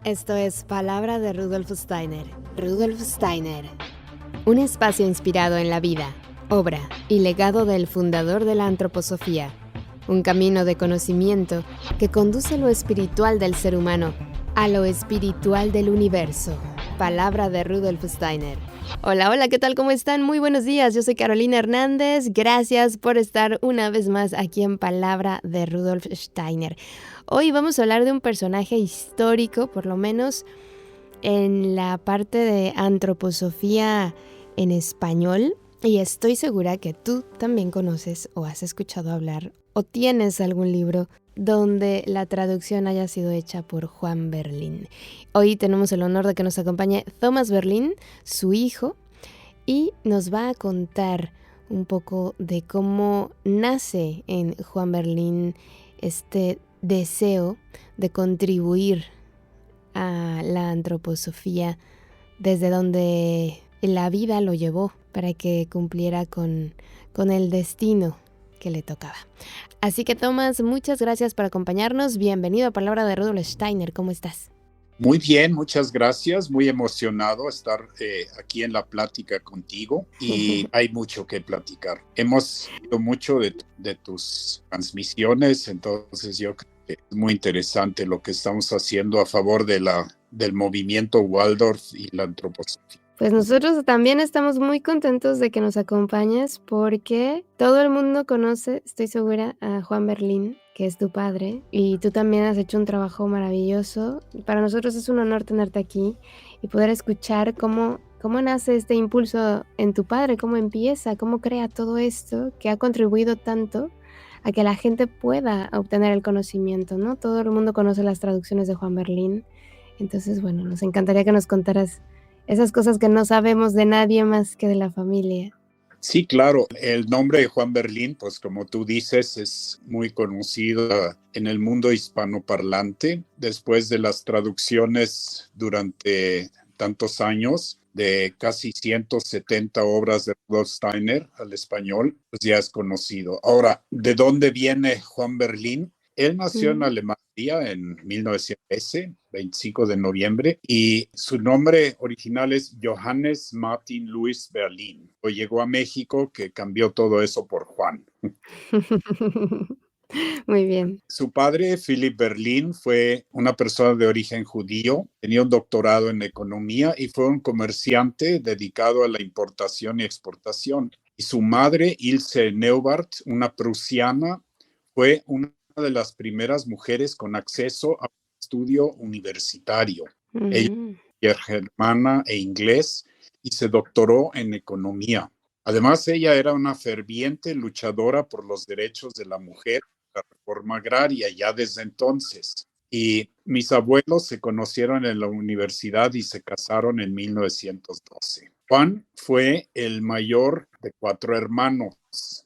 Esto es Palabra de Rudolf Steiner. Rudolf Steiner. Un espacio inspirado en la vida, obra y legado del fundador de la antroposofía. Un camino de conocimiento que conduce lo espiritual del ser humano a lo espiritual del universo. Palabra de Rudolf Steiner. Hola, hola, ¿qué tal? ¿Cómo están? Muy buenos días, yo soy Carolina Hernández. Gracias por estar una vez más aquí en Palabra de Rudolf Steiner. Hoy vamos a hablar de un personaje histórico, por lo menos en la parte de antroposofía en español. Y estoy segura que tú también conoces o has escuchado hablar o tienes algún libro donde la traducción haya sido hecha por Juan Berlín. Hoy tenemos el honor de que nos acompañe Thomas Berlín, su hijo, y nos va a contar un poco de cómo nace en Juan Berlín este deseo de contribuir a la antroposofía, desde donde la vida lo llevó para que cumpliera con el destino que le tocaba. Así que Thomas, muchas gracias por acompañarnos. Bienvenido a Palabra de Rudolf Steiner. ¿Cómo estás? Muy bien, muchas gracias. Muy emocionado estar aquí en la plática contigo y hay mucho que platicar. Hemos oído mucho de tus transmisiones, entonces yo creo que es muy interesante lo que estamos haciendo a favor del movimiento Waldorf y la antroposofía. Pues nosotros también estamos muy contentos de que nos acompañes porque todo el mundo conoce, estoy segura, a Juan Berlín, que es tu padre, y tú también has hecho un trabajo maravilloso. Para nosotros es un honor tenerte aquí y poder escuchar cómo nace este impulso en tu padre, cómo empieza, cómo crea todo esto que ha contribuido tanto a que la gente pueda obtener el conocimiento, ¿no? Todo el mundo conoce las traducciones de Juan Berlín. Entonces, bueno, nos encantaría que nos contaras esas cosas que no sabemos de nadie más que de la familia. Sí, claro. El nombre de Juan Berlín, pues como tú dices, es muy conocido en el mundo hispanoparlante. Después de las traducciones durante tantos años de casi 170 obras de Rudolf Steiner al español, pues ya es conocido. Ahora, ¿de dónde viene Juan Berlín? Él nació en Alemania en 1913, 25 de noviembre, y su nombre original es Johannes Martin Louis Berlin. O llegó a México, que cambió todo eso por Juan. Muy bien. Su padre, Philipp Berlin, fue una persona de origen judío, tenía un doctorado en economía y fue un comerciante dedicado a la importación y exportación. Y su madre, Ilse Neubart, una prusiana, fue una de las primeras mujeres con acceso a un estudio universitario. Ella es germana e inglés y se doctoró en economía. Además, ella era una ferviente luchadora por los derechos de la mujer, la reforma agraria, ya desde entonces. Y mis abuelos se conocieron en la universidad y se casaron en 1912. Juan fue el mayor de 4 hermanos.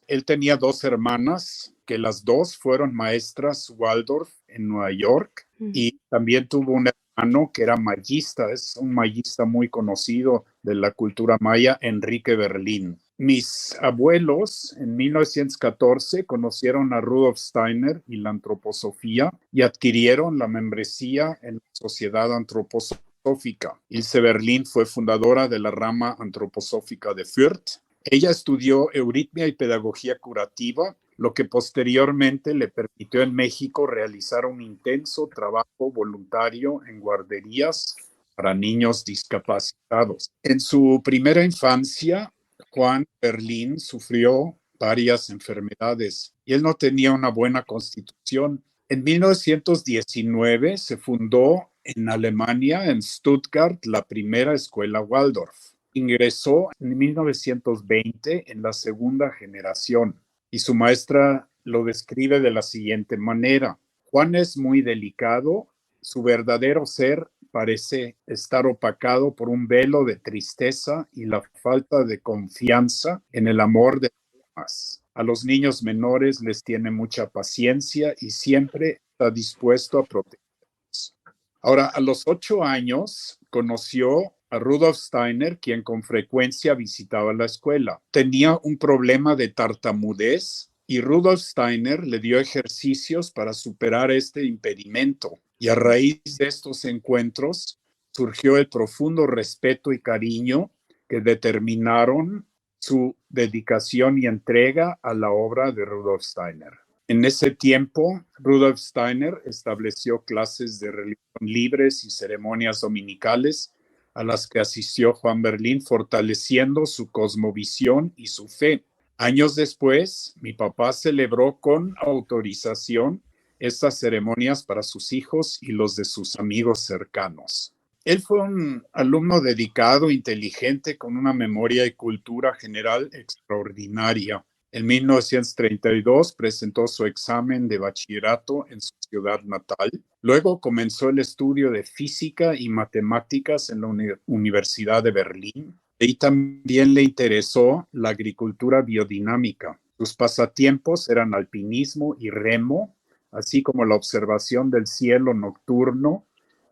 Él tenía 2 hermanas, que las 2 fueron maestras Waldorf en Nueva York, y también tuvo un hermano que era mayista, es un mayista muy conocido de la cultura maya, Enrique Berlín. Mis abuelos en 1914 conocieron a Rudolf Steiner y la antroposofía y adquirieron la membresía en la Sociedad Antroposófica. Ilse Berlin fue fundadora de la rama antroposófica de Fürth. Ella estudió euritmia y pedagogía curativa, lo que posteriormente le permitió en México realizar un intenso trabajo voluntario en guarderías para niños discapacitados. En su primera infancia, Juan Berlín sufrió varias enfermedades y él no tenía una buena constitución. En 1919 se fundó en Alemania, en Stuttgart, la primera escuela Waldorf. Ingresó en 1920 en la segunda generación y su maestra lo describe de la siguiente manera: Juan es muy delicado, su verdadero ser parece estar opacado por un velo de tristeza y la falta de confianza en el amor de los demás. A los niños menores les tiene mucha paciencia y siempre está dispuesto a protegerlos. Ahora, a los 8 años, conoció a Rudolf Steiner, quien con frecuencia visitaba la escuela. Tenía un problema de tartamudez y Rudolf Steiner le dio ejercicios para superar este impedimento. Y a raíz de estos encuentros surgió el profundo respeto y cariño que determinaron su dedicación y entrega a la obra de Rudolf Steiner. En ese tiempo, Rudolf Steiner estableció clases de religión libres y ceremonias dominicales a las que asistió Juan Berlín, fortaleciendo su cosmovisión y su fe. Años después, mi papá celebró con autorización estas ceremonias para sus hijos y los de sus amigos cercanos. Él fue un alumno dedicado, inteligente, con una memoria y cultura general extraordinaria. En 1932 presentó su examen de bachillerato en su ciudad natal. Luego comenzó el estudio de física y matemáticas en la Universidad de Berlín. Y también le interesó la agricultura biodinámica. Sus pasatiempos eran alpinismo y remo, así como la observación del cielo nocturno,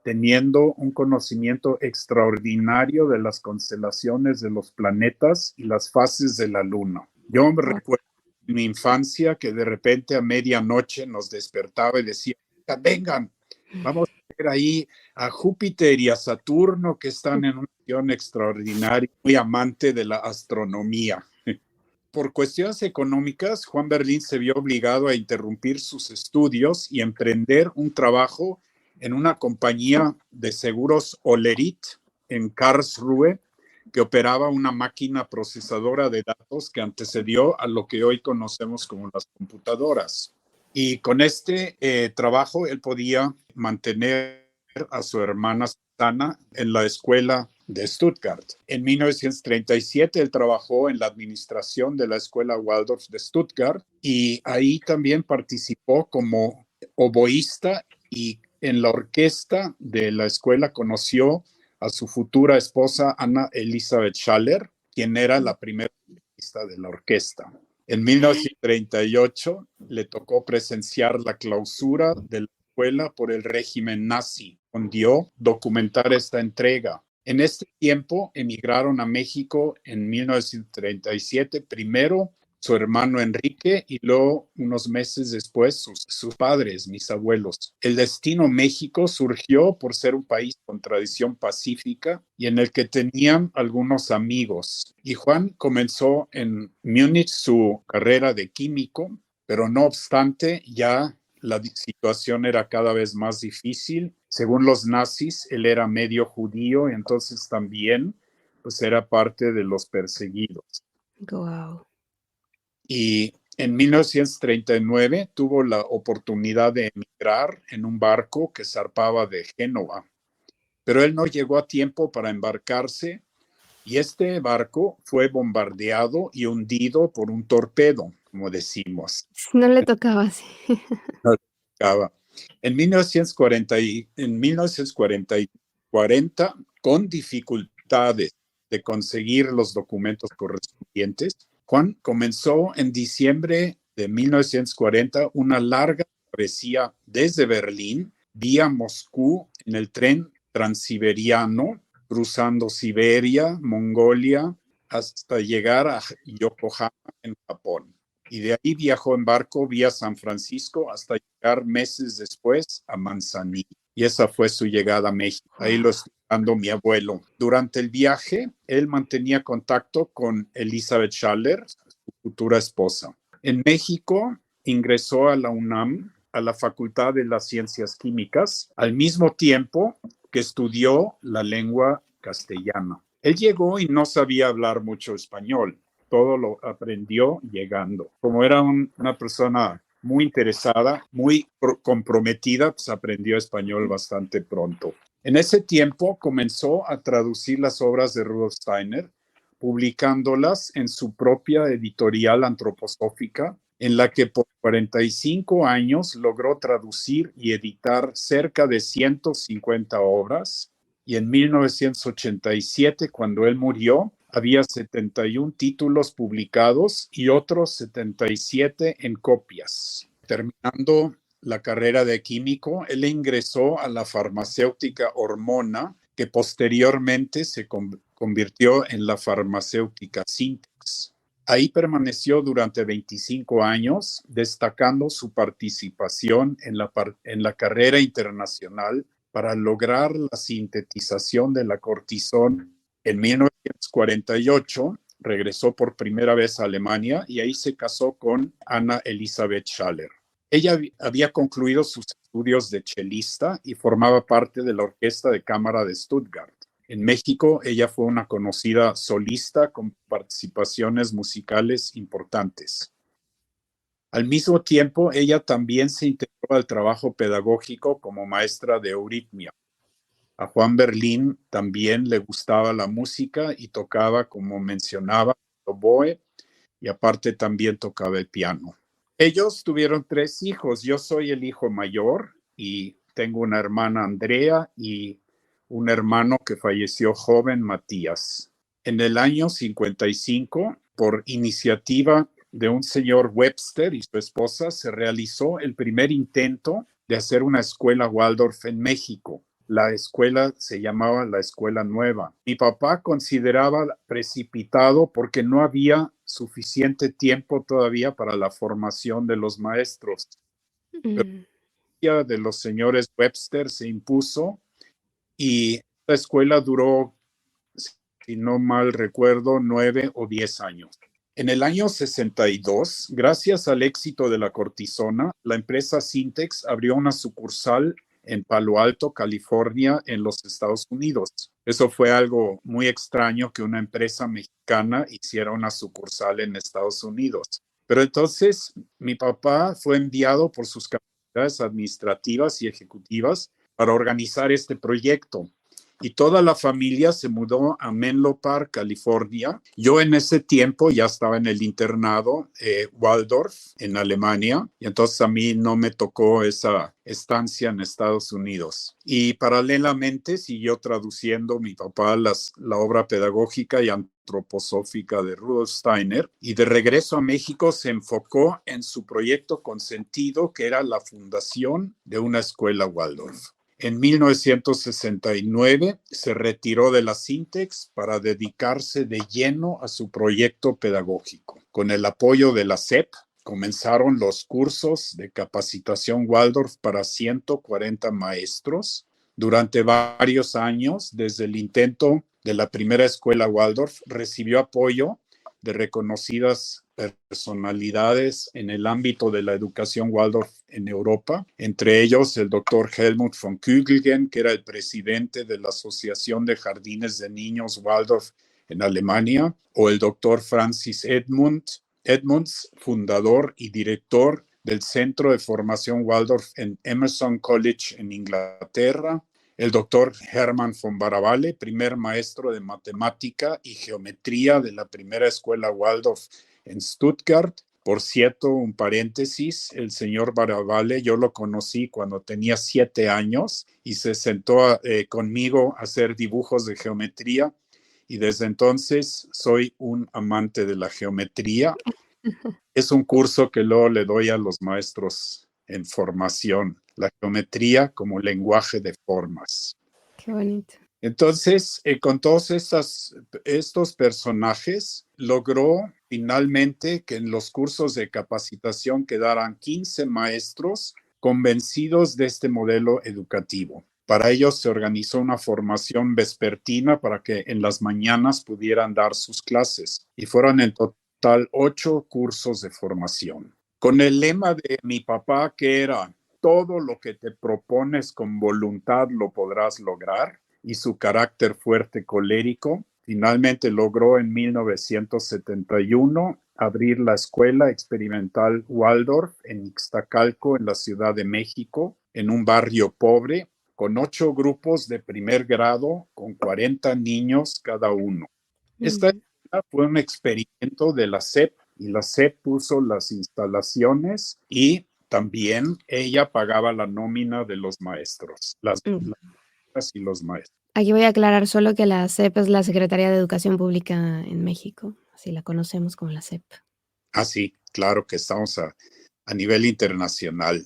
teniendo un conocimiento extraordinario de las constelaciones de los planetas y las fases de la luna. Yo me recuerdo en mi infancia que de repente a medianoche nos despertaba y decía, vengan, vamos a ver ahí a Júpiter y a Saturno, que están en una acción extraordinaria, muy amante de la astronomía. Por cuestiones económicas, Juan Berlín se vio obligado a interrumpir sus estudios y emprender un trabajo en una compañía de seguros Olerit en Karlsruhe, que operaba una máquina procesadora de datos que antecedió a lo que hoy conocemos como las computadoras. Y con este trabajo él podía mantener a su hermana Susana en la escuela de Stuttgart. En 1937 él trabajó en la administración de la escuela Waldorf de Stuttgart y ahí también participó como oboísta, y en la orquesta de la escuela conoció a su futura esposa Anna Elisabeth Schaller, quien era la primera organista de la orquesta. En 1938 le tocó presenciar la clausura de la escuela por el régimen nazi. Consiguió documentar esta entrega. En este tiempo emigraron a México en 1937, primero su hermano Enrique y luego unos meses después sus padres, mis abuelos. El destino México surgió por ser un país con tradición pacífica y en el que tenían algunos amigos. Y Juan comenzó en Múnich su carrera de químico, pero no obstante ya la situación era cada vez más difícil. Según los nazis, él era medio judío, entonces también pues era parte de los perseguidos. Wow. Y en 1939 tuvo la oportunidad de emigrar en un barco que zarpaba de Génova, pero él no llegó a tiempo para embarcarse y este barco fue bombardeado y hundido por un torpedo, como decimos. No le tocaba así. No le tocaba. En 1940, con dificultades de conseguir los documentos correspondientes, Juan comenzó en diciembre de 1940 una larga travesía desde Berlín vía Moscú en el tren transiberiano, cruzando Siberia, Mongolia, hasta llegar a Yokohama, en Japón. Y de ahí viajó en barco vía San Francisco hasta llegar meses después a Manzanillo. Y esa fue su llegada a México. Ahí lo está dando mi abuelo. Durante el viaje, él mantenía contacto con Elisabeth Schaller, su futura esposa. En México, ingresó a la UNAM, a la Facultad de las Ciencias Químicas, al mismo tiempo que estudió la lengua castellana. Él llegó y no sabía hablar mucho español. Todo lo aprendió llegando. Como era una persona muy interesada, muy comprometida, pues aprendió español bastante pronto. En ese tiempo comenzó a traducir las obras de Rudolf Steiner, publicándolas en su propia editorial antroposófica, en la que por 45 años logró traducir y editar cerca de 150 obras, y en 1987, cuando él murió, había 71 títulos publicados y otros 77 en copias. Terminando la carrera de químico, él ingresó a la farmacéutica Hormona, que posteriormente se convirtió en la farmacéutica Syntex. Ahí permaneció durante 25 años, destacando su participación en la carrera internacional para lograr la sintetización de la cortisona. En 1948 regresó por primera vez a Alemania y ahí se casó con Anna Elisabeth Schaller. Ella había concluido sus estudios de chelista y formaba parte de la Orquesta de Cámara de Stuttgart. En México, ella fue una conocida solista con participaciones musicales importantes. Al mismo tiempo, ella también se integró al trabajo pedagógico como maestra de euritmia. A Juan Berlín también le gustaba la música y tocaba, como mencionaba, el oboe y aparte también tocaba el piano. Ellos tuvieron 3 hijos. Yo soy el hijo mayor y tengo una hermana, Andrea, y un hermano que falleció joven, Matías. En el año 55, por iniciativa de un señor Webster y su esposa, se realizó el primer intento de hacer una escuela Waldorf en México. La escuela se llamaba la Escuela Nueva. Mi papá consideraba precipitado porque no había suficiente tiempo todavía para la formación de los maestros. Pero de los señores Webster se impuso y la escuela duró, si no mal recuerdo, 9 o 10 años. En el año 62, gracias al éxito de la cortisona, la empresa Syntex abrió una sucursal en Palo Alto, California, en los Estados Unidos. Eso fue algo muy extraño que una empresa mexicana hiciera una sucursal en Estados Unidos. Pero entonces mi papá fue enviado por sus capacidades administrativas y ejecutivas para organizar este proyecto. Y toda la familia se mudó a Menlo Park, California. Yo en ese tiempo ya estaba en el internado Waldorf en Alemania y entonces a mí no me tocó esa estancia en Estados Unidos. Y paralelamente siguió traduciendo mi papá la obra pedagógica y antroposófica de Rudolf Steiner y de regreso a México se enfocó en su proyecto consentido que era la fundación de una escuela Waldorf. En 1969 se retiró de la Syntex para dedicarse de lleno a su proyecto pedagógico. Con el apoyo de la SEP, comenzaron los cursos de capacitación Waldorf para 140 maestros. Durante varios años, desde el intento de la primera escuela Waldorf, recibió apoyo de reconocidas personalidades en el ámbito de la educación Waldorf en Europa, entre ellos el doctor Helmut von Kügelgen, que era el presidente de la Asociación de Jardines de Niños Waldorf en Alemania, o el doctor Francis Edmunds, fundador y director del Centro de Formación Waldorf en Emerson College en Inglaterra, el doctor Hermann von Baraballe, primer maestro de matemática y geometría de la primera escuela Waldorf en Stuttgart. Por cierto, un paréntesis, el señor Baraballe, yo lo conocí cuando tenía 7 años y se sentó conmigo a hacer dibujos de geometría y desde entonces soy un amante de la geometría. Es un curso que luego le doy a los maestros en formación, la geometría como lenguaje de formas. Qué bonito. Entonces, con todos estos personajes, logró finalmente que en los cursos de capacitación quedaran 15 maestros convencidos de este modelo educativo. Para ellos se organizó una formación vespertina para que en las mañanas pudieran dar sus clases y fueron en total 8 cursos de formación. Con el lema de mi papá que era todo lo que te propones con voluntad lo podrás lograr y su carácter fuerte colérico, finalmente logró en 1971 abrir la Escuela Experimental Waldorf en Ixtacalco, en la Ciudad de México, en un barrio pobre, con 8 grupos de primer grado, con 40 niños cada uno. Esta fue un experimento de la SEP y la SEP puso las instalaciones y también ella pagaba la nómina de los maestros, las y los maestros. Aquí voy a aclarar solo que la SEP es la Secretaría de Educación Pública en México, así la conocemos como la SEP. Ah, sí, claro que estamos a nivel internacional.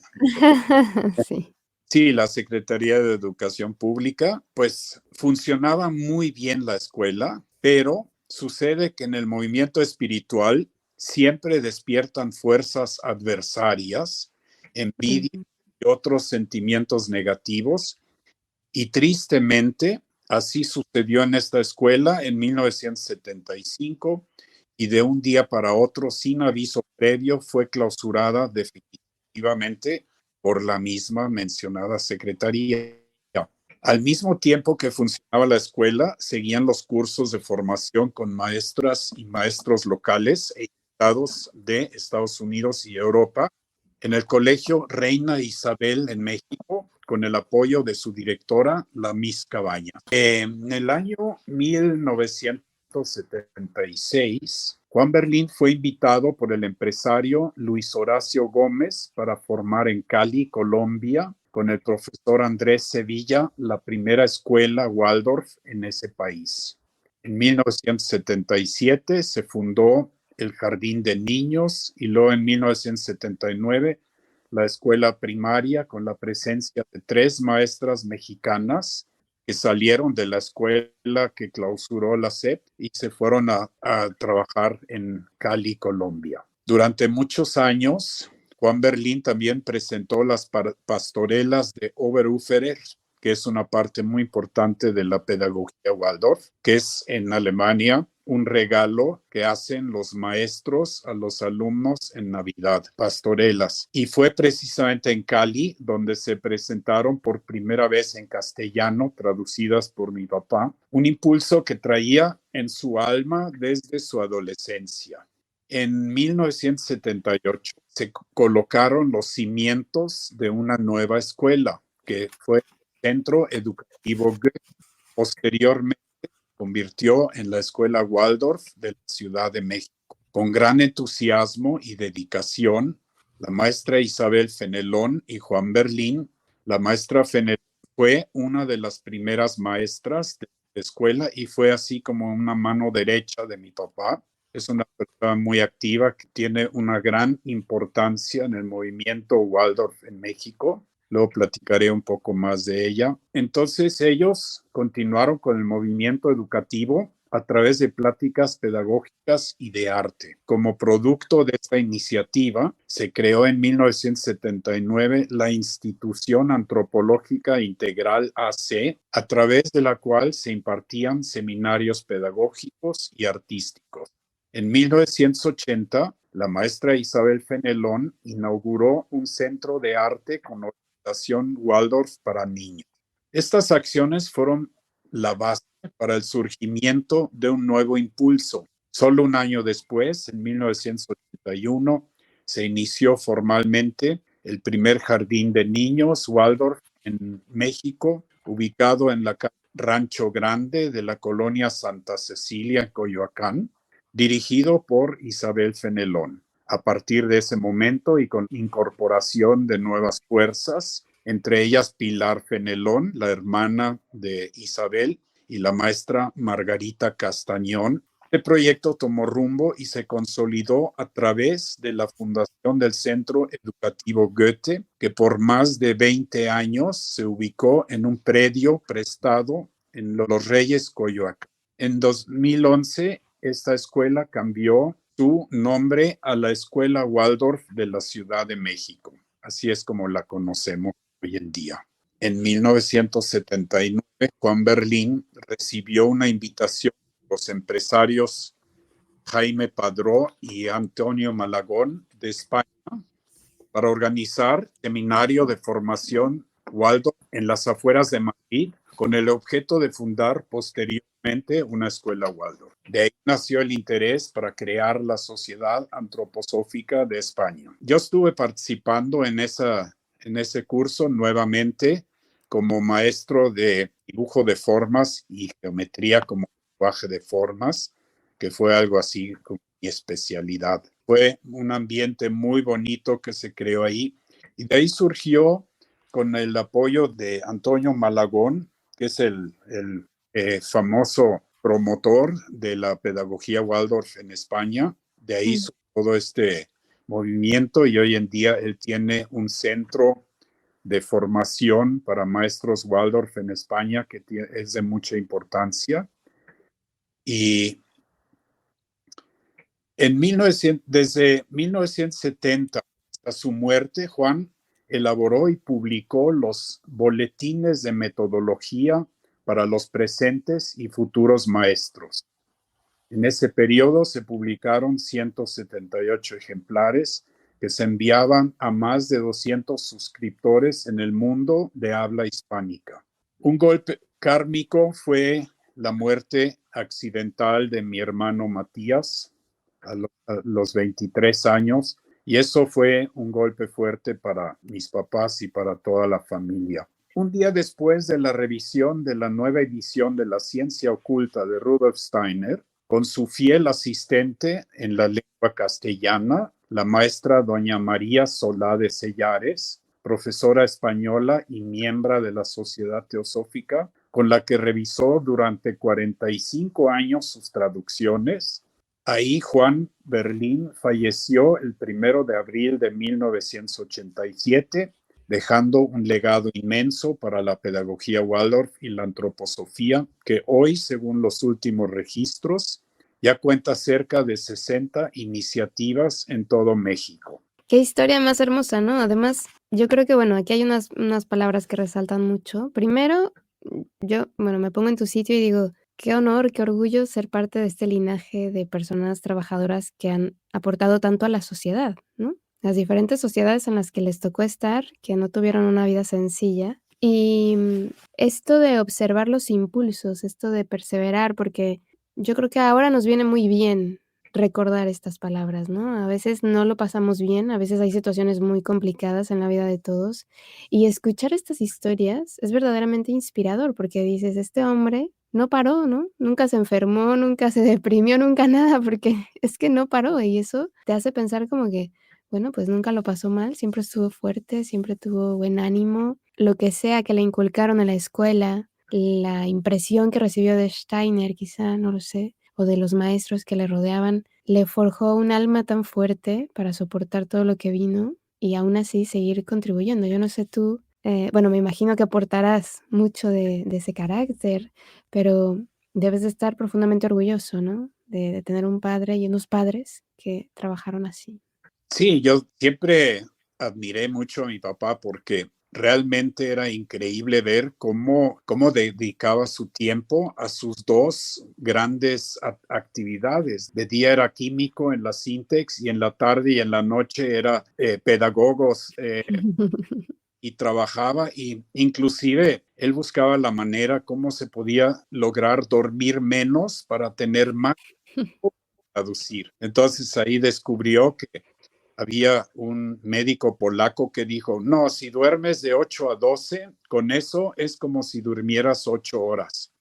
Sí. Sí, la Secretaría de Educación Pública, pues funcionaba muy bien la escuela, pero sucede que en el movimiento espiritual siempre despiertan fuerzas adversarias, envidia y otros sentimientos negativos. Y tristemente, así sucedió en esta escuela en 1975 y de un día para otro, sin aviso previo, fue clausurada definitivamente por la misma mencionada secretaría. Al mismo tiempo que funcionaba la escuela, seguían los cursos de formación con maestras y maestros locales e invitados de Estados Unidos y Europa en el Colegio Reina Isabel en México, con el apoyo de su directora, la Miss Cabañas. En el año 1976, Juan Berlín fue invitado por el empresario Luis Horacio Gómez para formar en Cali, Colombia, con el profesor Andrés Sevilla, la primera escuela Waldorf en ese país. En 1977 se fundó el Jardín de Niños y luego en 1979 la escuela primaria con la presencia de 3 maestras mexicanas que salieron de la escuela que clausuró la SEP y se fueron a trabajar en Cali, Colombia. Durante muchos años, Juan Berlín también presentó las pastorelas de Oberufere, que es una parte muy importante de la pedagogía Waldorf, que es en Alemania un regalo que hacen los maestros a los alumnos en Navidad, pastorelas. Y fue precisamente en Cali donde se presentaron por primera vez en castellano, traducidas por mi papá, un impulso que traía en su alma desde su adolescencia. En 1978 se colocaron los cimientos de una nueva escuela, que fue el Centro Educativo Goethe. Posteriormente convirtió en la Escuela Waldorf de la Ciudad de México. Con gran entusiasmo y dedicación, la maestra Isabel Fenelón y Juan Berlín, la maestra Fenelón fue una de las primeras maestras de la escuela y fue así como una mano derecha de mi papá. Es una persona muy activa que tiene una gran importancia en el movimiento Waldorf en México. Luego platicaré un poco más de ella. Entonces ellos continuaron con el movimiento educativo a través de pláticas pedagógicas y de arte. Como producto de esta iniciativa, se creó en 1979 la Institución Antropológica Integral AC, a través de la cual se impartían seminarios pedagógicos y artísticos. En 1980, la maestra Isabel Fenelón inauguró un centro de arte con Waldorf para niños. Estas acciones fueron la base para el surgimiento de un nuevo impulso. Solo un año después, en 1981, se inició formalmente el primer jardín de niños Waldorf en México, ubicado en la calle Rancho Grande de la colonia Santa Cecilia, en Coyoacán, dirigido por Isabel Fenelón. A partir de ese momento y con incorporación de nuevas fuerzas, entre ellas Pilar Fenelón, la hermana de Isabel, y la maestra Margarita Castañón, el proyecto tomó rumbo y se consolidó a través de la fundación del Centro Educativo Goethe, que por más de 20 años se ubicó en un predio prestado en Los Reyes, Coyoacán. En 2011, esta escuela cambió su nombre a la Escuela Waldorf de la Ciudad de México. Así es como la conocemos hoy en día. En 1979, Juan Berlín recibió una invitación de los empresarios Jaime Padró y Antonio Malagón de España para organizar seminario de formación Waldorf en las afueras de Madrid, con el objeto de fundar posteriormente una escuela Waldorf. De ahí nació el interés para crear la Sociedad Antroposófica de España. Yo estuve participando en ese curso nuevamente como maestro de dibujo de formas y geometría como lenguaje de formas, que fue algo así como mi especialidad. Fue un ambiente muy bonito que se creó ahí y de ahí surgió, con el apoyo de Antonio Malagón, que es el famoso promotor de la pedagogía Waldorf en España. De ahí todo este movimiento y hoy en día él tiene un centro de formación para maestros Waldorf en España que es de mucha importancia. Y Desde 1970 hasta su muerte, Juan elaboró y publicó los boletines de metodología para los presentes y futuros maestros. En ese periodo se publicaron 178 ejemplares que se enviaban a más de 200 suscriptores en el mundo de habla hispánica. Un golpe kármico fue la muerte accidental de mi hermano Matías a los 23 años, y eso fue un golpe fuerte para mis papás y para toda la familia. Un día después de la revisión de la nueva edición de La Ciencia Oculta de Rudolf Steiner, con su fiel asistente en la lengua castellana, la maestra doña María Solá de Sellares, profesora española y miembro de la Sociedad Teosófica, con la que revisó durante 45 años sus traducciones. Ahí Juan Berlín falleció el 1 de abril de 1987, dejando un legado inmenso para la pedagogía Waldorf y la antroposofía, que hoy, según los últimos registros, ya cuenta cerca de 60 iniciativas en todo México. Qué historia más hermosa, ¿no? Además, yo creo que, bueno, aquí hay unas palabras que resaltan mucho. Primero, yo, me pongo en tu sitio y digo, qué honor, qué orgullo ser parte de este linaje de personas trabajadoras que han aportado tanto a la sociedad, ¿no? Las diferentes sociedades en las que les tocó estar, que no tuvieron una vida sencilla. Y esto de observar los impulsos, esto de perseverar, porque yo creo que ahora nos viene muy bien recordar estas palabras, ¿no? A veces no lo pasamos bien, a veces hay situaciones muy complicadas en la vida de todos, y escuchar estas historias es verdaderamente inspirador, porque dices, este hombre no paró, ¿no? Nunca se enfermó, nunca se deprimió, nunca nada, porque es que no paró, y eso te hace pensar como que, bueno, pues nunca lo pasó mal, siempre estuvo fuerte, siempre tuvo buen ánimo, lo que sea que le inculcaron en la escuela, la impresión que recibió de Steiner, quizá, no lo sé, o de los maestros que le rodeaban, le forjó un alma tan fuerte para soportar todo lo que vino y aún así seguir contribuyendo. Yo no sé tú, me imagino que aportarás mucho de ese carácter, pero debes de estar profundamente orgulloso, ¿no? De tener un padre y unos padres que trabajaron así. Sí, yo siempre admiré mucho a mi papá porque realmente era increíble ver cómo dedicaba su tiempo a sus dos grandes actividades. De día era químico en la Sintex y en la tarde y en la noche era pedagogos y trabajaba, y inclusive él buscaba la manera cómo se podía lograr dormir menos para tener más tiempo para traducir. Entonces ahí descubrió que había un médico polaco que dijo, no, si duermes de 8 a 12, con eso es como si durmieras 8 horas.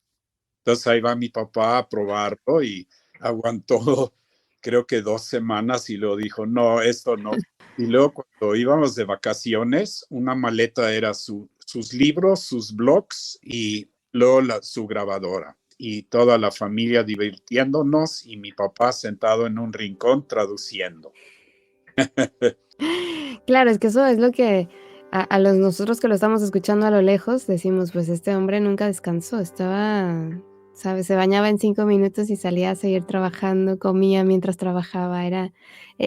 Entonces ahí va mi papá a probarlo y aguantó creo que 2 semanas y luego dijo, no, esto no. Y luego cuando íbamos de vacaciones, una maleta era sus libros, sus blogs y luego su grabadora. Y toda la familia divirtiéndonos y mi papá sentado en un rincón traduciendo. Claro, es que eso es lo que a nosotros que lo estamos escuchando a lo lejos decimos, pues este hombre nunca descansó, estaba, ¿sabes? Se bañaba en 5 minutos y salía a seguir trabajando, comía mientras trabajaba,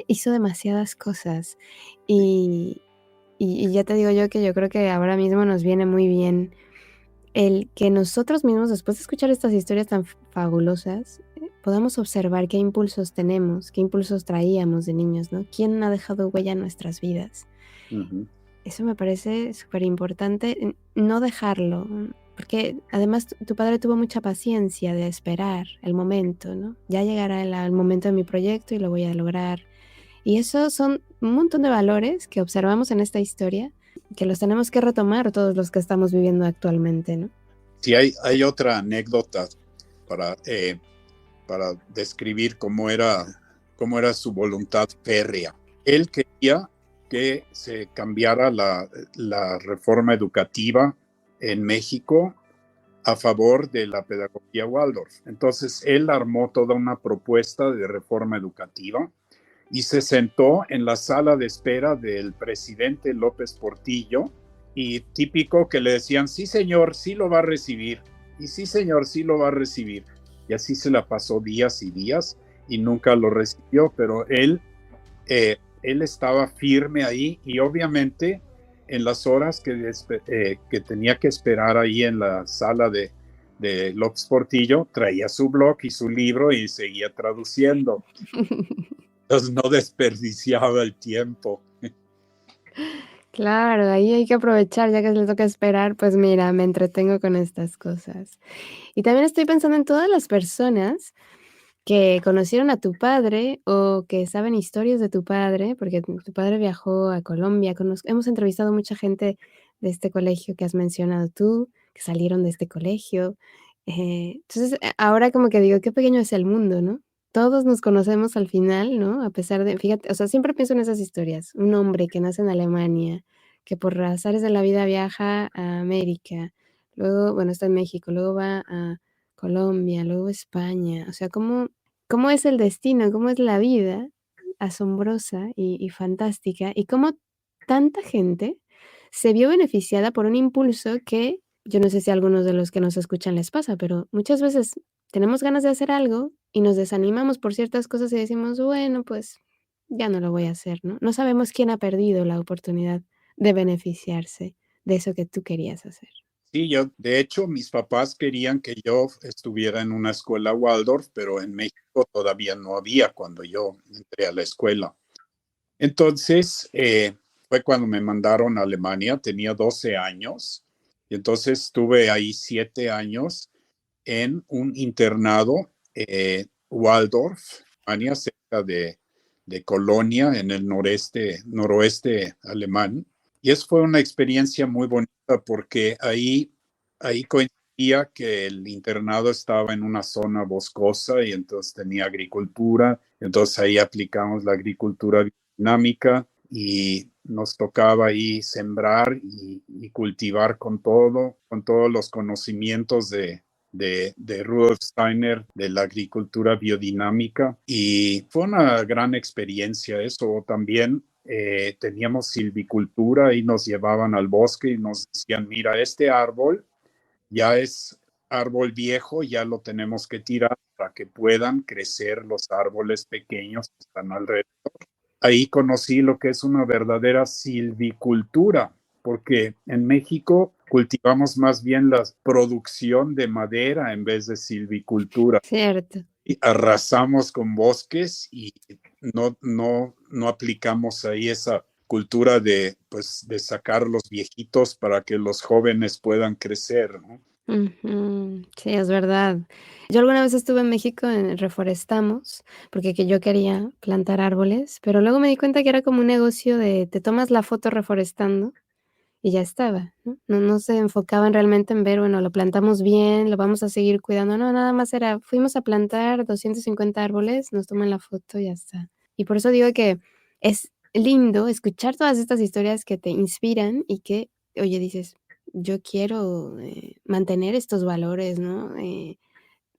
hizo demasiadas cosas. Y, y ya te digo yo que yo creo que ahora mismo nos viene muy bien el que nosotros mismos, después de escuchar estas historias tan fabulosas, podamos observar qué impulsos tenemos, qué impulsos traíamos de niños, ¿no? ¿Quién ha dejado huella en nuestras vidas? Uh-huh. Eso me parece súper importante, no dejarlo, porque además tu padre tuvo mucha paciencia de esperar el momento, ¿no? Ya llegará el momento de mi proyecto y lo voy a lograr. Y eso son un montón de valores que observamos en esta historia, que los tenemos que retomar todos los que estamos viviendo actualmente, ¿no? Sí, hay otra anécdota para describir cómo era su voluntad férrea. Él quería que se cambiara la reforma educativa en México a favor de la pedagogía Waldorf. Entonces, él armó toda una propuesta de reforma educativa y se sentó en la sala de espera del presidente López Portillo, y típico que le decían, sí señor, sí lo va a recibir, y sí señor, sí lo va a recibir. Y así se la pasó días y días, y nunca lo recibió, pero él estaba firme ahí y obviamente en las horas que tenía que esperar ahí en la sala de López Portillo, traía su blog y su libro y seguía traduciendo. Entonces no desperdiciaba el tiempo. Claro, ahí hay que aprovechar, ya que le toca esperar, pues mira, me entretengo con estas cosas. Y también estoy pensando en todas las personas que conocieron a tu padre o que saben historias de tu padre, porque tu padre viajó a Colombia. Hemos entrevistado mucha gente de este colegio que has mencionado tú, que salieron de este colegio. Entonces, ahora como que digo, qué pequeño es el mundo, ¿no? Todos nos conocemos al final, ¿no? A pesar de, fíjate, o sea, siempre pienso en esas historias. Un hombre que nace en Alemania, que por azares de la vida viaja a América, luego, bueno, está en México, luego va a Colombia, luego España, o sea, cómo es el destino, cómo es la vida asombrosa y fantástica, y cómo tanta gente se vio beneficiada por un impulso que yo no sé si a algunos de los que nos escuchan les pasa, pero muchas veces tenemos ganas de hacer algo y nos desanimamos por ciertas cosas y decimos: "Bueno, pues ya no lo voy a hacer", ¿no? No sabemos quién ha perdido la oportunidad de beneficiarse de eso que tú querías hacer. Sí, de hecho, mis papás querían que yo estuviera en una escuela Waldorf, pero en México todavía no había cuando yo entré a la escuela. Entonces, fue cuando me mandaron a Alemania, tenía 12 años, y entonces estuve ahí 7 años en un internado Waldorf, Alemania, cerca de Colonia, en el noroeste alemán. Y eso fue una experiencia muy bonita porque ahí coincidía que el internado estaba en una zona boscosa y entonces tenía agricultura. Entonces ahí aplicamos la agricultura dinámica y nos tocaba ahí sembrar y cultivar con todos los conocimientos de Rudolf Steiner, de la agricultura biodinámica. Y fue una gran experiencia eso. También teníamos silvicultura y nos llevaban al bosque y nos decían, mira, este árbol ya es árbol viejo, ya lo tenemos que tirar para que puedan crecer los árboles pequeños que están alrededor. Ahí conocí lo que es una verdadera silvicultura, porque en México cultivamos más bien la producción de madera en vez de silvicultura. Cierto. Y arrasamos con bosques y no aplicamos ahí esa cultura de sacar los viejitos para que los jóvenes puedan crecer, ¿no? Ujú. Sí, es verdad. Yo alguna vez estuve en México, reforestamos, porque que yo quería plantar árboles, pero luego me di cuenta que era como un negocio de te tomas la foto reforestando y ya estaba, ¿no? No se enfocaban realmente en ver, bueno, lo plantamos bien, lo vamos a seguir cuidando, no, nada más era, fuimos a plantar 250 árboles, nos toman la foto y ya está. Y por eso digo que es lindo escuchar todas estas historias que te inspiran y que, oye, dices: "Yo quiero, mantener estos valores", ¿no?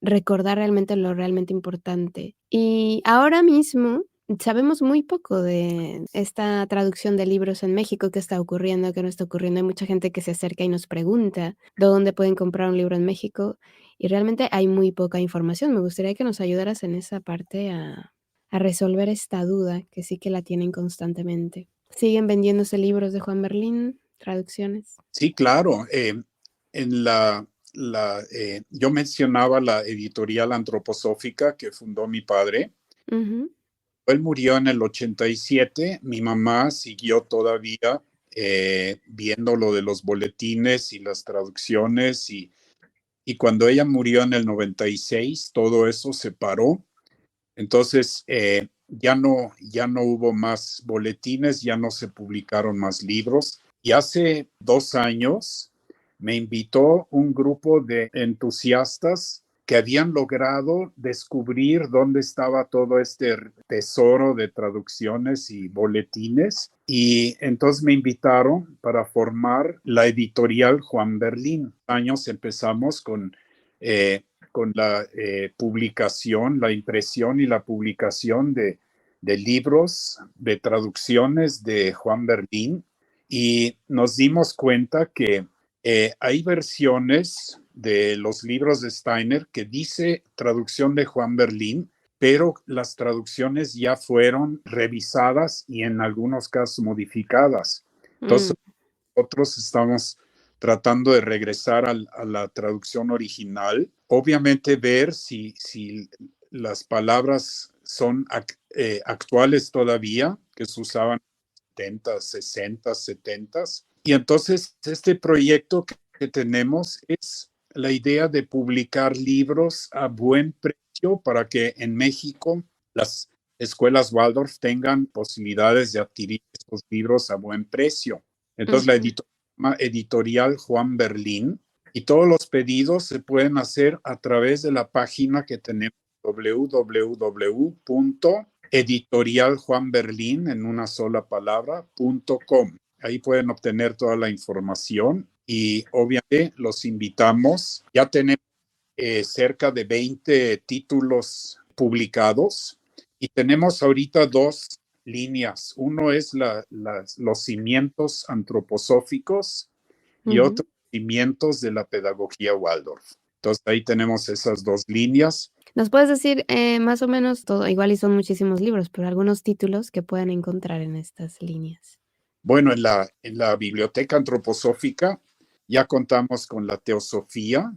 Recordar realmente lo realmente importante. Y ahora mismo sabemos muy poco de esta traducción de libros en México, qué está ocurriendo, qué no está ocurriendo. Hay mucha gente que se acerca y nos pregunta dónde pueden comprar un libro en México y realmente hay muy poca información. Me gustaría que nos ayudaras en esa parte a resolver esta duda que sí que la tienen constantemente. ¿Siguen vendiéndose libros de Juan Berlín, traducciones? Sí, claro. En yo mencionaba la editorial antroposófica que fundó mi padre. Ujú. Él murió en el 87. Mi mamá siguió todavía viendo lo de los boletines y las traducciones y cuando ella murió en el 96, todo eso se paró. Entonces, ya no hubo más boletines, ya no se publicaron más libros. Y hace 2 años me invitó un grupo de entusiastas que habían logrado descubrir dónde estaba todo este tesoro de traducciones y boletines. Y entonces me invitaron para formar la editorial Juan Berlín. Años empezamos con la publicación, la impresión y la publicación de libros, de traducciones de Juan Berlín, y nos dimos cuenta que hay versiones de los libros de Steiner que dice traducción de Juan Berlín, pero las traducciones ya fueron revisadas y en algunos casos modificadas. Entonces, nosotros estamos tratando de regresar a la traducción original. Obviamente ver si las palabras son actuales todavía, que se usaban en 70, 60, 70. Y entonces este proyecto que tenemos es la idea de publicar libros a buen precio para que en México las escuelas Waldorf tengan posibilidades de adquirir estos libros a buen precio. Entonces la editorial Juan Berlín, y todos los pedidos se pueden hacer a través de la página que tenemos, www.editorialjuanberlin en una sola palabra.com. Ahí pueden obtener toda la información y obviamente los invitamos. Ya tenemos cerca de 20 títulos publicados y tenemos ahorita dos líneas. Uno es los cimientos antroposóficos y otros cimientos de la pedagogía Waldorf. Entonces ahí tenemos esas dos líneas. ¿Nos puedes decir más o menos todo? Igual y son muchísimos libros, pero algunos títulos que puedan encontrar en estas líneas. Bueno, en la biblioteca antroposófica ya contamos con la teosofía,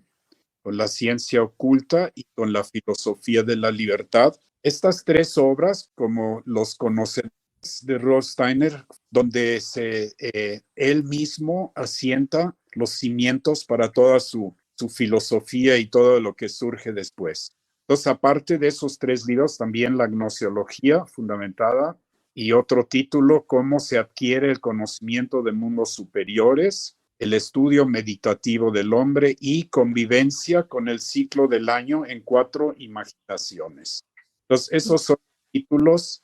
con la ciencia oculta y con la filosofía de la libertad. Estas tres obras, como los conocemos de Rudolf Steiner, donde él mismo asienta los cimientos para toda su filosofía y todo lo que surge después. Entonces, aparte de esos tres libros, también la gnoseología fundamentada y otro título, Cómo se adquiere el conocimiento de mundos superiores, el estudio meditativo del hombre y convivencia con el ciclo del año en 4 imaginaciones. Entonces, esos son títulos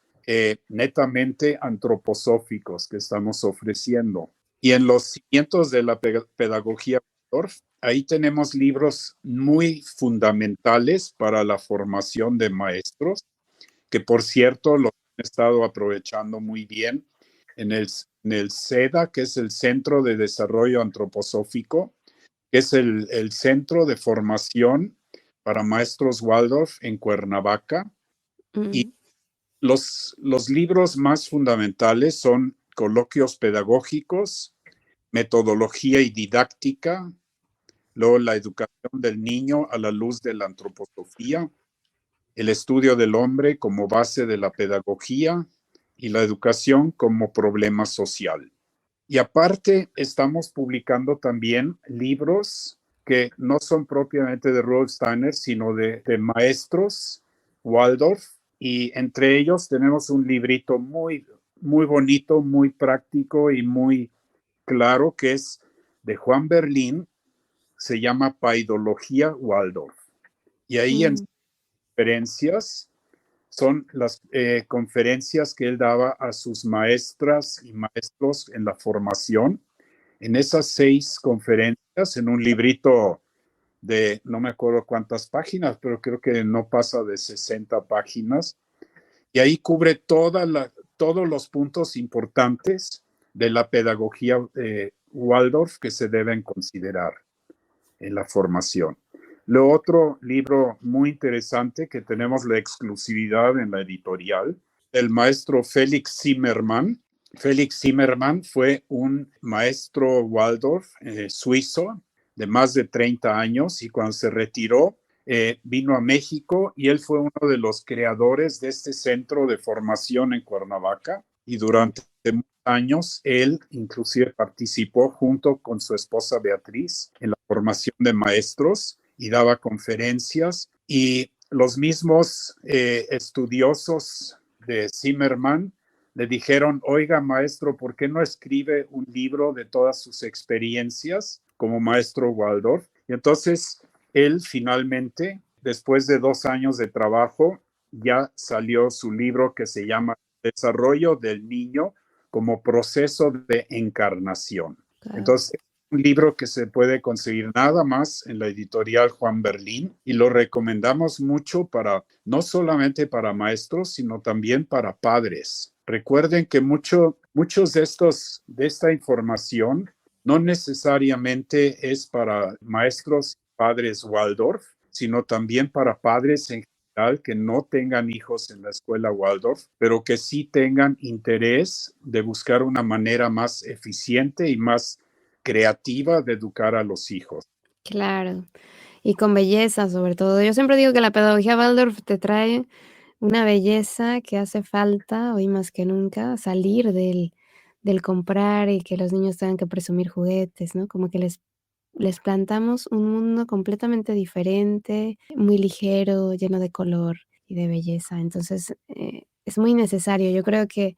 netamente antroposóficos que estamos ofreciendo. Y en los cimientos de la pedagogía Waldorf, ahí tenemos libros muy fundamentales para la formación de maestros, que por cierto lo han estado aprovechando muy bien en el CEDA, que es el Centro de Desarrollo Antroposófico, que es el centro de formación para maestros Waldorf en Cuernavaca. Y los libros más fundamentales son Coloquios Pedagógicos, Metodología y Didáctica, luego la educación del niño a la luz de la antroposofía, el estudio del hombre como base de la pedagogía y la educación como problema social. Y aparte estamos publicando también libros que no son propiamente de Rudolf Steiner, sino de maestros Waldorf, y entre ellos tenemos un librito muy, muy bonito, muy práctico y muy claro, que es de Juan Berlín, se llama Paidología Waldorf. Y ahí en conferencias son las conferencias que él daba a sus maestras y maestros en la formación. En esas 6 conferencias, en un librito de no me acuerdo cuántas páginas, pero creo que no pasa de 60 páginas, y ahí cubre todos los puntos importantes de la pedagogía Waldorf que se deben considerar en la formación. Lo otro libro muy interesante que tenemos la exclusividad en la editorial, el maestro Felix Zimmermann. Felix Zimmermann fue un maestro Waldorf suizo de más de 30 años y cuando se retiró vino a México y él fue uno de los creadores de este centro de formación en Cuernavaca y durante muchos años él inclusive participó junto con su esposa Beatriz en la formación de maestros y daba conferencias y los mismos estudiosos de Zimmermann le dijeron, oiga maestro, ¿por qué no escribe un libro de todas sus experiencias como maestro Waldorf? Y entonces él finalmente, después de 2 años de trabajo, ya salió su libro que se llama Desarrollo del Niño como proceso de encarnación. Claro. Entonces, un libro que se puede conseguir nada más en la editorial Juan Berlín y lo recomendamos mucho para, no solamente para maestros, sino también para padres. Recuerden que muchos de esta información no necesariamente es para maestros, padres Waldorf, sino también para padres en que no tengan hijos en la escuela Waldorf, pero que sí tengan interés de buscar una manera más eficiente y más creativa de educar a los hijos. Claro, y con belleza, sobre todo. Yo siempre digo que la pedagogía Waldorf te trae una belleza que hace falta, hoy más que nunca, salir del comprar y que los niños tengan que presumir juguetes, ¿no? Como que les plantamos un mundo completamente diferente, muy ligero, lleno de color y de belleza. Entonces, es muy necesario. Yo creo que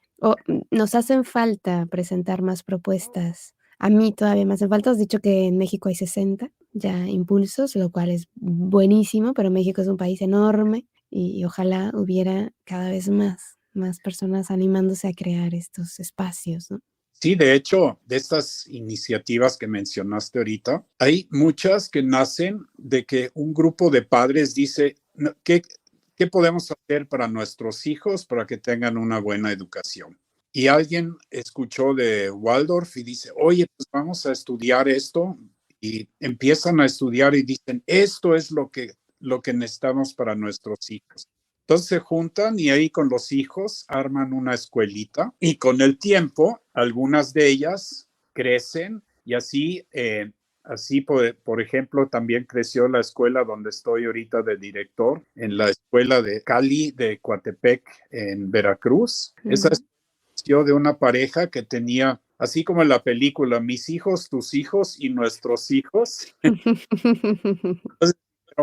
nos hacen falta presentar más propuestas. A mí todavía me hacen falta. Has dicho que en México hay 60 ya impulsos, lo cual es buenísimo, pero México es un país enorme y ojalá hubiera cada vez más personas animándose a crear estos espacios, ¿no? Sí, de hecho, de estas iniciativas que mencionaste ahorita, hay muchas que nacen de que un grupo de padres dice, ¿qué podemos hacer para nuestros hijos para que tengan una buena educación? Y alguien escuchó de Waldorf y dice, oye, pues vamos a estudiar esto. Y empiezan a estudiar y dicen, esto es lo que necesitamos para nuestros hijos. Entonces se juntan y ahí con los hijos arman una escuelita y con el tiempo algunas de ellas crecen y así por ejemplo, también creció la escuela donde estoy ahorita de director, en la escuela de Cali de Coatepec en Veracruz. Esa creció de una pareja que tenía, así como en la película, mis hijos, tus hijos y nuestros hijos. Entonces,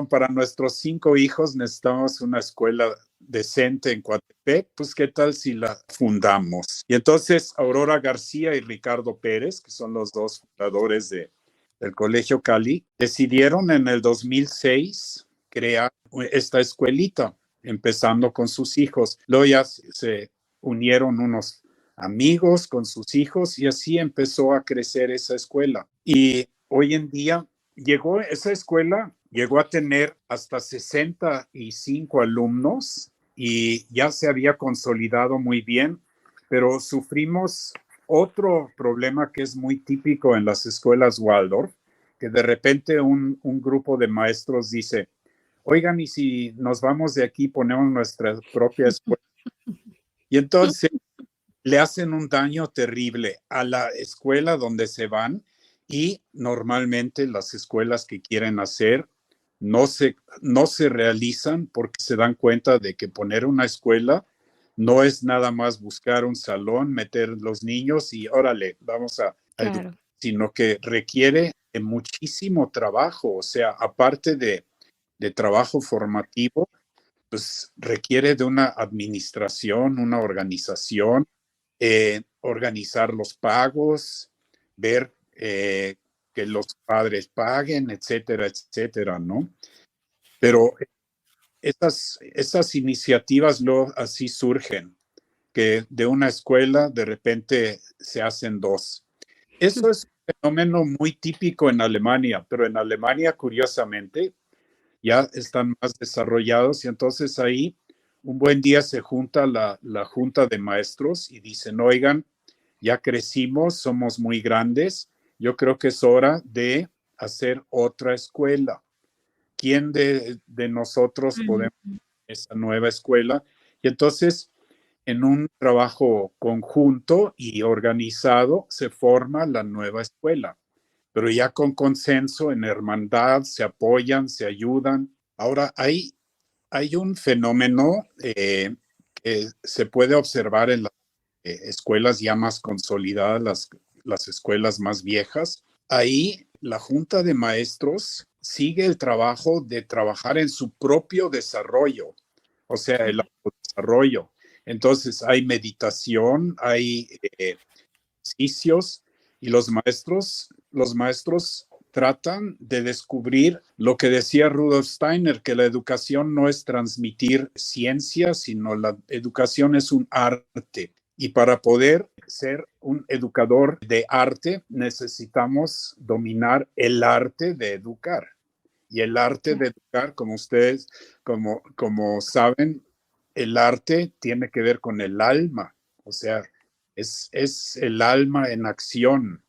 para nuestros 5 hijos necesitamos una escuela decente en Coatepec, pues qué tal si la fundamos. Y entonces Aurora García y Ricardo Pérez, que son los dos fundadores del Colegio Cali, decidieron en el 2006 crear esta escuelita, empezando con sus hijos. Luego ya se unieron unos amigos con sus hijos y así empezó a crecer esa escuela. Y hoy en día esa escuela llegó a tener hasta 65 alumnos y ya se había consolidado muy bien, pero sufrimos otro problema que es muy típico en las escuelas Waldorf, que de repente un grupo de maestros dice, oigan, y si nos vamos de aquí, ponemos nuestra propia escuela. Y entonces le hacen un daño terrible a la escuela donde se van y normalmente las escuelas que quieren hacer no se realizan porque se dan cuenta de que poner una escuela no es nada más buscar un salón, meter los niños y órale, vamos a educar, Claro. sino que requiere de muchísimo trabajo, o sea, aparte de trabajo formativo, pues requiere de una administración, una organización, organizar los pagos, ver que los padres paguen, etcétera, etcétera, ¿no? Pero esas iniciativas así surgen, que de una escuela de repente se hacen dos. Eso es un fenómeno muy típico en Alemania, pero en Alemania, curiosamente, ya están más desarrollados y entonces ahí un buen día se junta la junta de maestros y dicen, oigan, ya crecimos, somos muy grandes, yo creo que es hora de hacer otra escuela. ¿Quién de nosotros podemos hacer esa nueva escuela? Y entonces, en un trabajo conjunto y organizado, se forma la nueva escuela, pero ya con consenso, en hermandad, se apoyan, se ayudan. Ahora, hay un fenómeno que se puede observar en las escuelas ya más consolidadas, las escuelas más viejas. Ahí la junta de maestros sigue el trabajo de trabajar en su propio desarrollo, o sea, el desarrollo. Entonces hay meditación, hay ejercicios y los maestros tratan de descubrir lo que decía Rudolf Steiner, que la educación no es transmitir ciencia, sino la educación es un arte. Y para poder ser un educador de arte, necesitamos dominar el arte de educar. Y el arte de educar, como ustedes, como saben, el arte tiene que ver con el alma, o sea, es el alma en acción.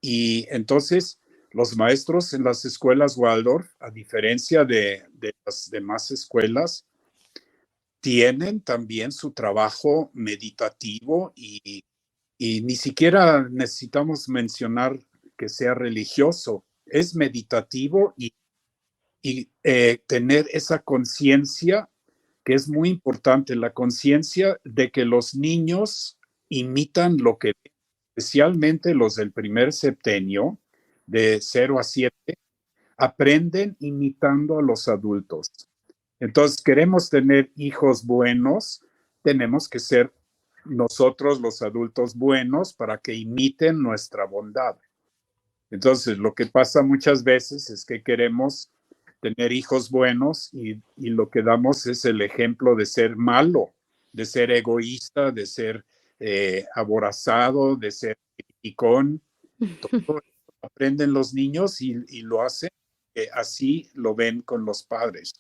Y entonces los maestros en las escuelas Waldorf, a diferencia de las demás escuelas, tienen también su trabajo meditativo y ni siquiera necesitamos mencionar que sea religioso, es meditativo y tener esa conciencia que es muy importante, la conciencia de que los niños imitan lo que, especialmente los del primer septenio, de 0 a 7, aprenden imitando a los adultos. Entonces, queremos tener hijos buenos, tenemos que ser nosotros los adultos buenos para que imiten nuestra bondad. Entonces, lo que pasa muchas veces es que queremos tener hijos buenos y lo que damos es el ejemplo de ser malo, de ser egoísta, de ser aborazado, de ser criticón. Todo eso aprenden los niños y lo hacen, así lo ven con los padres.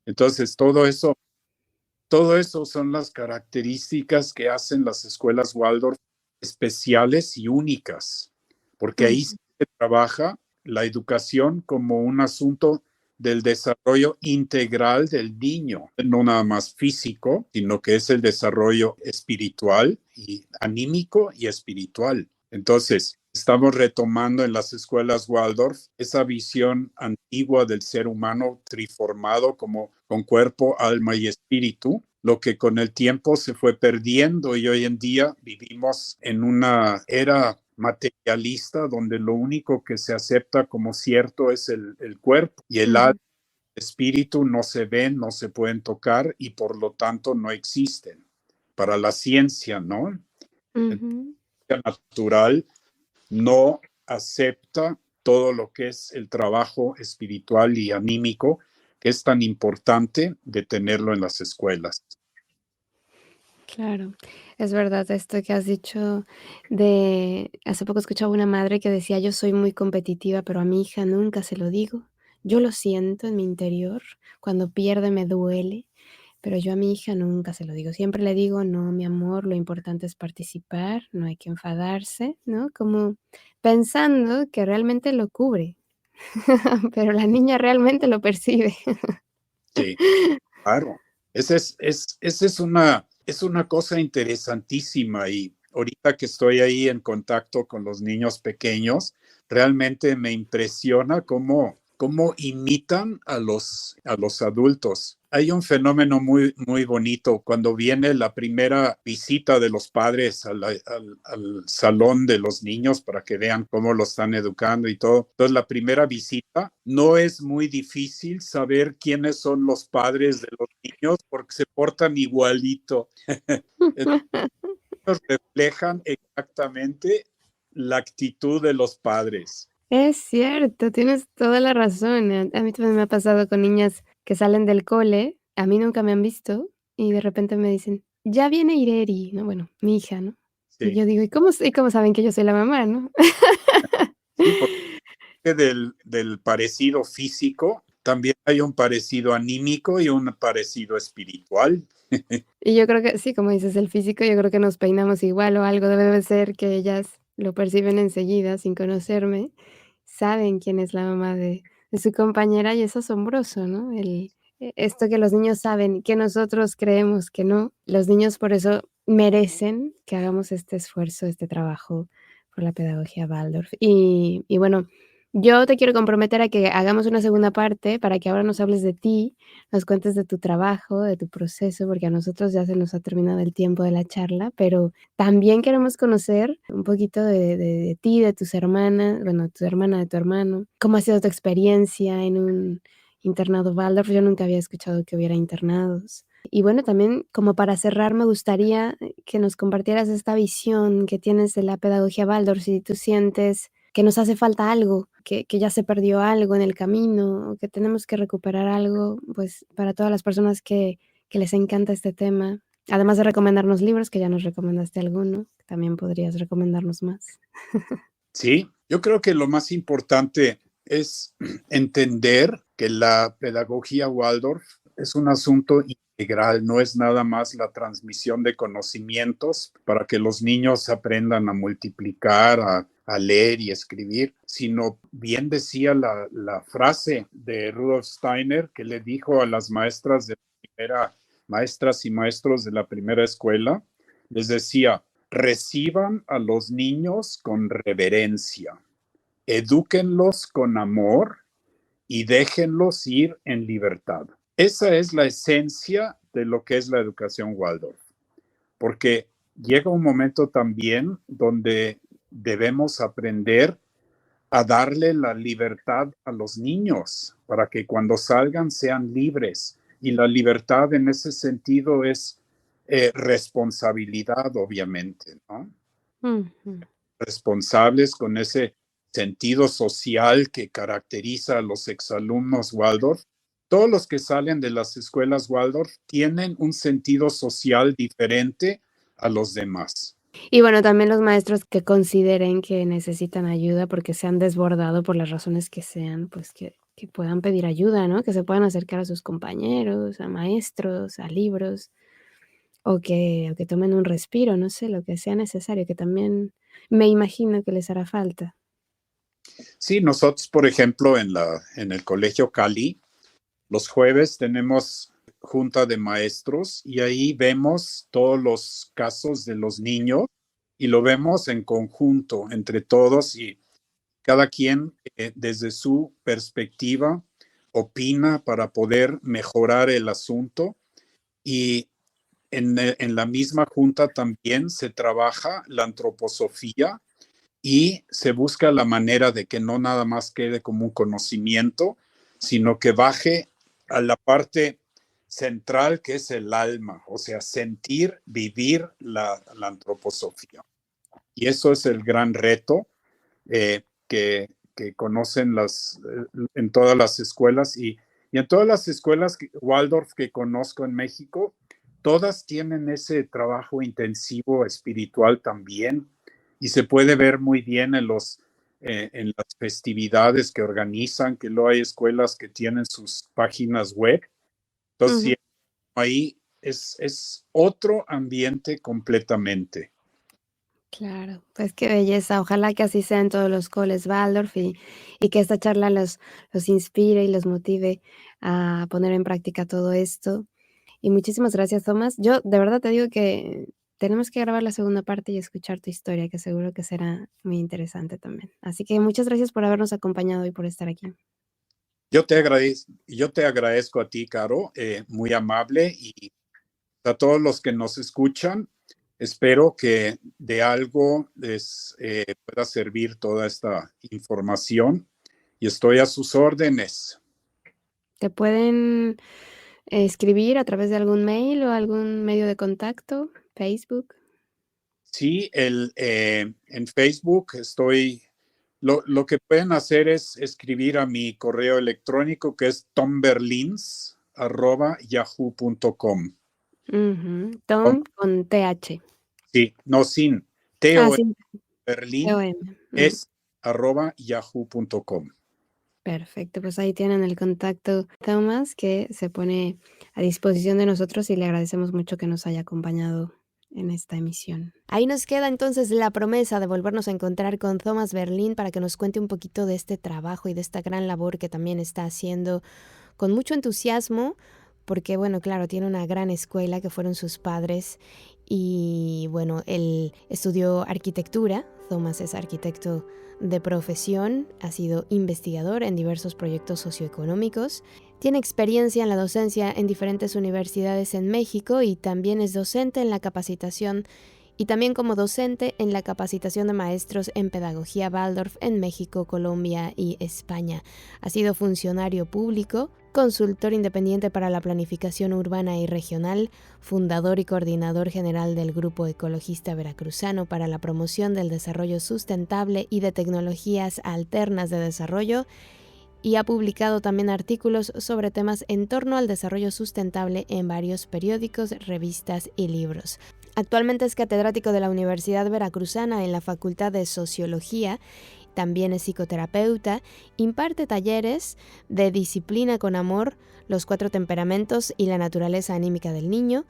Entonces, todo eso son las características que hacen las escuelas Waldorf especiales y únicas, porque ahí se trabaja la educación como un asunto del desarrollo integral del niño, no nada más físico, sino que es el desarrollo espiritual y anímico y espiritual. Entonces, estamos retomando en las escuelas Waldorf esa visión antigua del ser humano triformado como con cuerpo, alma y espíritu, lo que con el tiempo se fue perdiendo y hoy en día vivimos en una era materialista donde lo único que se acepta como cierto es el cuerpo y el alma, el espíritu no se ven, no se pueden tocar y por lo tanto no existen. Para la ciencia, ¿no? La ciencia natural no acepta todo lo que es el trabajo espiritual y anímico, que es tan importante de tenerlo en las escuelas. Claro, es verdad esto que has dicho de hace poco escuchaba una madre que decía: "Yo soy muy competitiva, pero a mi hija nunca se lo digo. Yo lo siento en mi interior, cuando pierde me duele, pero yo a mi hija nunca se lo digo. Siempre le digo: 'No, mi amor, lo importante es participar, no hay que enfadarse'", ¿no? Como pensando que realmente lo cubre, pero la niña realmente lo percibe. Sí, claro. Esa es una cosa interesantísima y ahorita que estoy ahí en contacto con los niños pequeños, realmente me impresiona cómo imitan a los adultos. Hay un fenómeno muy, muy bonito cuando viene la primera visita de los padres al salón de los niños para que vean cómo lo están educando y todo. Entonces, la primera visita no es muy difícil saber quiénes son los padres de los niños porque se portan igualito. Ellos reflejan exactamente la actitud de los padres. Es cierto, tienes toda la razón. A mí también me ha pasado con niñas que salen del cole, a mí nunca me han visto, y de repente me dicen: "Ya viene Ireri", ¿no? Bueno, mi hija, ¿no? Y Sí, yo digo: y cómo saben que yo soy la mamá, no? sí, porque del parecido físico también hay un parecido anímico y un parecido espiritual. Y yo creo que sí, como dices, el físico, yo creo que nos peinamos igual o algo debe de ser que ellas lo perciben enseguida sin conocerme, saben quién es la mamá de su compañera y es asombroso, ¿no? Esto que los niños saben, que nosotros creemos que no, los niños por eso merecen que hagamos este esfuerzo, este trabajo por la pedagogía Waldorf. Y bueno, yo te quiero comprometer a que hagamos una segunda parte para que ahora nos hables de ti, nos cuentes de tu trabajo, de tu proceso, porque a nosotros ya se nos ha terminado el tiempo de la charla, pero también queremos conocer un poquito de ti, de tus hermanas, bueno, tu hermana, de tu hermano, cómo ha sido tu experiencia en un internado Waldorf. Yo nunca había escuchado que hubiera internados. Y bueno, también como para cerrar, me gustaría que nos compartieras esta visión que tienes de la pedagogía Waldorf, si tú sientes que nos hace falta algo, que ya se perdió algo en el camino, o que tenemos que recuperar algo, pues, para todas las personas que les encanta este tema. Además de recomendarnos libros, que ya nos recomendaste alguno, también podrías recomendarnos más. Sí, yo creo que lo más importante es entender que la pedagogía Waldorf es un asunto integral, no es nada más la transmisión de conocimientos para que los niños aprendan a multiplicar, a leer y escribir, sino bien decía la frase de Rudolf Steiner que le dijo a las maestras de primera maestras y maestros de la primera escuela, les decía, reciban a los niños con reverencia, edúquenlos con amor y déjenlos ir en libertad. Esa es la esencia de lo que es la educación Waldorf, porque llega un momento también donde debemos aprender a darle la libertad a los niños para que cuando salgan sean libres. Y la libertad en ese sentido es responsabilidad, obviamente, ¿no? Ujú. Responsables con ese sentido social que caracteriza a los exalumnos Waldorf. Todos los que salen de las escuelas Waldorf tienen un sentido social diferente a los demás. Y bueno, también los maestros que consideren que necesitan ayuda porque se han desbordado por las razones que sean, pues que puedan pedir ayuda, ¿no? Que se puedan acercar a sus compañeros, a maestros, a libros, o que tomen un respiro, no sé, lo que sea necesario, que también me imagino que les hará falta. Sí, nosotros, por ejemplo, en el Colegio Cali, los jueves tenemos junta de maestros y ahí vemos todos los casos de los niños y lo vemos en conjunto entre todos y cada quien desde su perspectiva opina para poder mejorar el asunto y en la misma junta también se trabaja la antroposofía y se busca la manera de que no nada más quede como un conocimiento, sino que baje a la parte central que es el alma, o sea, sentir, vivir la antroposofía. Y eso es el gran reto que conocen en todas las escuelas y en todas las escuelas Waldorf que conozco en México, todas tienen ese trabajo intensivo espiritual también y se puede ver muy bien en las festividades que organizan, que luego hay escuelas que tienen sus páginas web. Entonces, Ujú. sí, ahí es otro ambiente completamente. Claro, pues qué belleza. Ojalá que así sea en todos los coles Waldorf y que esta charla los inspire y los motive a poner en práctica todo esto. Y muchísimas gracias, Tomás. Yo de verdad te digo que tenemos que grabar la segunda parte y escuchar tu historia, que seguro que será muy interesante también. Así que muchas gracias por habernos acompañado y por estar aquí. Yo te agradezco a ti, Caro, muy amable y a todos los que nos escuchan. Espero que de algo les pueda servir toda esta información y estoy a sus órdenes. ¿Te pueden escribir a través de algún mail o algún medio de contacto? Facebook. Sí, en Facebook lo que pueden hacer es escribir a mi correo electrónico que es tomberlins@yahoo.com. Ujú. Tom con TH. Sí, no sin. Ah, Teo sí, Berlín TOM. Ujú. es @yahoo.com. Perfecto, pues ahí tienen el contacto Tomás, que se pone a disposición de nosotros y le agradecemos mucho que nos haya acompañado en esta emisión. Ahí nos queda entonces la promesa de volvernos a encontrar con Thomas Berlín para que nos cuente un poquito de este trabajo y de esta gran labor que también está haciendo con mucho entusiasmo, porque bueno, claro, tiene una gran escuela que fueron sus padres y bueno, él estudió arquitectura. Thomas es arquitecto de profesión, ha sido investigador en diversos proyectos socioeconómicos, tiene experiencia en la docencia en diferentes universidades en México y también es docente en la capacitación y también como docente en la capacitación de maestros en pedagogía Waldorf en México, Colombia y España. Ha sido funcionario público, consultor independiente para la planificación urbana y regional, fundador y coordinador general del Grupo Ecologista Veracruzano para la promoción del desarrollo sustentable y de tecnologías alternas de desarrollo, y ha publicado también artículos sobre temas en torno al desarrollo sustentable en varios periódicos, revistas y libros. Actualmente es catedrático de la Universidad Veracruzana en la Facultad de Sociología, también es psicoterapeuta, imparte talleres de disciplina con amor, los 4 temperamentos y la naturaleza anímica del niño,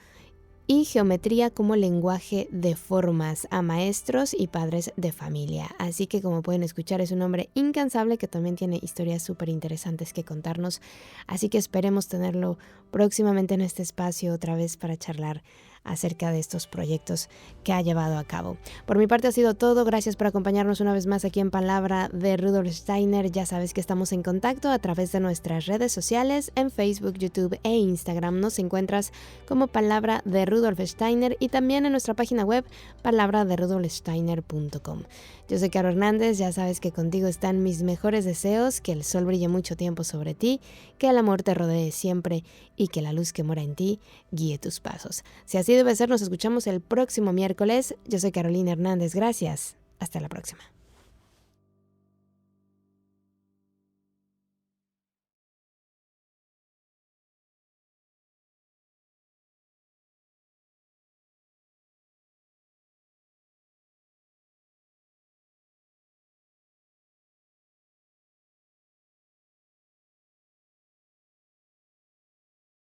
y geometría como lenguaje de formas a maestros y padres de familia. Así que como pueden escuchar es un hombre incansable que también tiene historias súper interesantes que contarnos. Así que esperemos tenerlo próximamente en este espacio otra vez para charlar acerca de estos proyectos que ha llevado a cabo. Por mi parte ha sido todo. Gracias por acompañarnos una vez más aquí en Palabra de Rudolf Steiner. Ya sabes que estamos en contacto a través de nuestras redes sociales. En Facebook, YouTube e Instagram nos encuentras como Palabra de Rudolf Steiner y también en nuestra página web palabraderudolfsteiner.com. Yo soy Caro Hernández. Ya sabes que contigo están mis mejores deseos, que el sol brille mucho tiempo sobre ti, que el amor te rodee siempre y que la luz que mora en ti guíe tus pasos. Si así debe ser, nos escuchamos el próximo miércoles. Yo soy Carolina Hernández. Gracias. Hasta la próxima.